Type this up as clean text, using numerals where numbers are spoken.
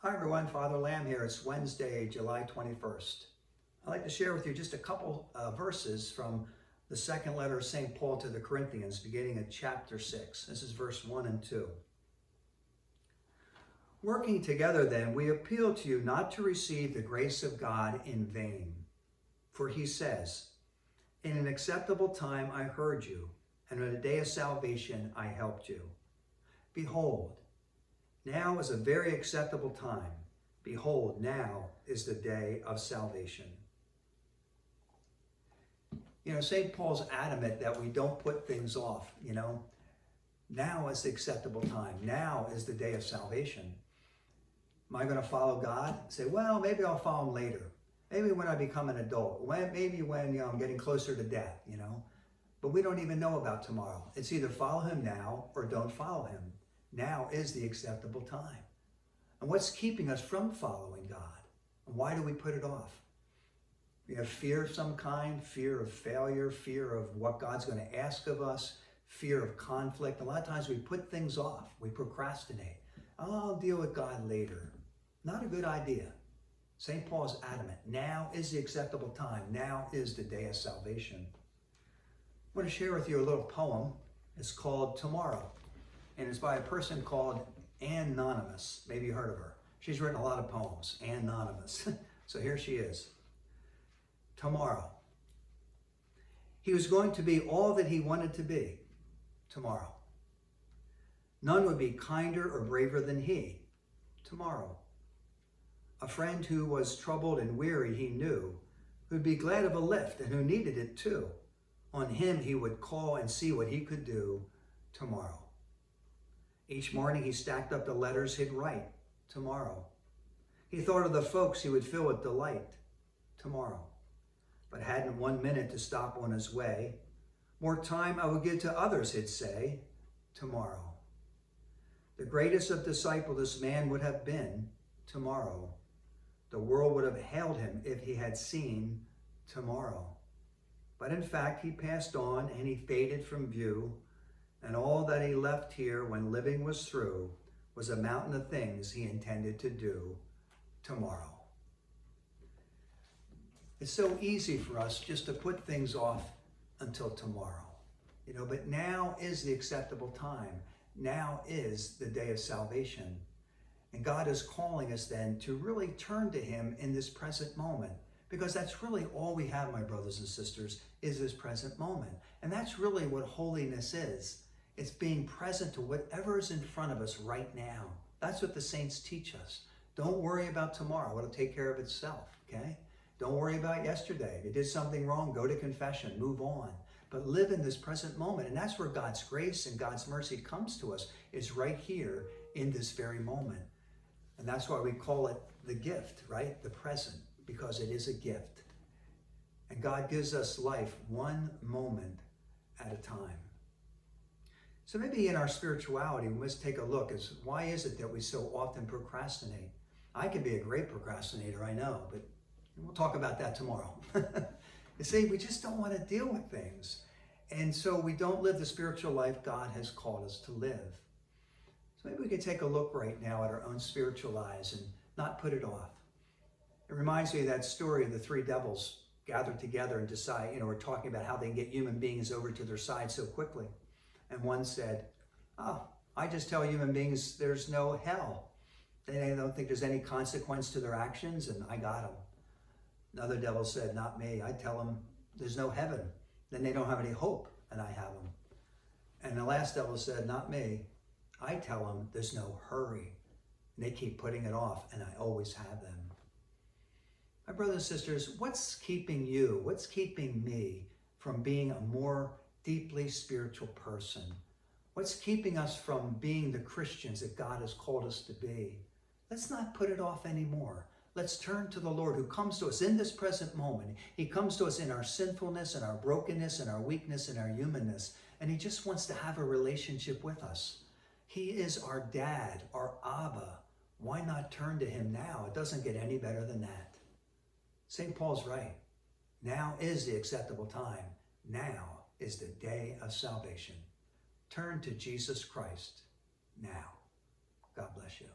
Hi everyone, Father Lamb here. It's Wednesday, July 21st. I'd like to share with you just a couple verses from the second letter of St. Paul to the Corinthians, beginning at chapter 6. This is verse 1 and 2. Working together then, we appeal to you not to receive the grace of God in vain. For he says, in an acceptable time I heard you, and on a day of salvation I helped you. Behold, now is a very acceptable time. Behold, now is the day of salvation. St. Paul's adamant that we don't put things off, Now is the acceptable time. Now is the day of salvation. Am I going to follow God? Say, well, maybe I'll follow him later. Maybe when I become an adult. Maybe when I'm getting closer to death, But we don't even know about tomorrow. It's either follow him now or don't follow him. Now is the acceptable time. And what's keeping us from following God? And why do we put it off? We have fear of some kind, fear of failure, fear of what God's going to ask of us, fear of conflict. A lot of times we put things off. We procrastinate. I'll deal with God later. Not a good idea. St. Paul is adamant. Now is the acceptable time. Now is the day of salvation. I want to share with you a little poem. It's called Tomorrow. And it's by a person called Anonymous. Maybe you heard of her. She's written a lot of poems. Anonymous. So here she is. Tomorrow. He was going to be all that he wanted to be. Tomorrow. None would be kinder or braver than he. Tomorrow. A friend who was troubled and weary he knew, who'd be glad of a lift and who needed it too. On him he would call and see what he could do tomorrow. Each morning he stacked up the letters he'd write tomorrow. He thought of the folks he would fill with delight tomorrow, but hadn't 1 minute to stop on his way. More time I would give to others, he'd say, tomorrow. The greatest of disciples this man would have been tomorrow. The world would have hailed him if he had seen tomorrow. But in fact, he passed on and he faded from view. And all that he left here when living was through was a mountain of things he intended to do tomorrow. It's so easy for us just to put things off until tomorrow, but now is the acceptable time. Now is the day of salvation. And God is calling us then to really turn to him in this present moment. Because that's really all we have, my brothers and sisters, is this present moment. And that's really what holiness is. It's being present to whatever is in front of us right now. That's what the saints teach us. Don't worry about tomorrow. It'll take care of itself, okay? Don't worry about yesterday. If you did something wrong, go to confession, move on. But live in this present moment. And that's where God's grace and God's mercy comes to us, is right here in this very moment. And that's why we call it the gift, right? The present, because it is a gift. And God gives us life one moment at a time. So maybe in our spirituality, we must take a look as why is it that we so often procrastinate? I can be a great procrastinator, I know, but we'll talk about that tomorrow. You see, we just don't want to deal with things. And so we don't live the spiritual life God has called us to live. So maybe we can take a look right now at our own spiritual lives and not put it off. It reminds me of that story of the three devils gathered together and decide, we're talking about how they can get human beings over to their side so quickly. And one said, I just tell human beings there's no hell. They don't think there's any consequence to their actions, and I got them. Another devil said, not me. I tell them there's no heaven. Then they don't have any hope, and I have them. And the last devil said, not me. I tell them there's no hurry. And they keep putting it off, and I always have them. My brothers and sisters, what's keeping you, what's keeping me from being a more deeply spiritual person? What's keeping us from being the Christians that God has called us to be? Let's not put it off anymore. Let's turn to the Lord who comes to us in this present moment. He comes to us in our sinfulness and our brokenness and our weakness and our humanness. And he just wants to have a relationship with us. He is our dad, our Abba. Why not turn to him now? It doesn't get any better than that. St. Paul's right. Now is the acceptable time. Now is the day of salvation. Turn to Jesus Christ now. God bless you.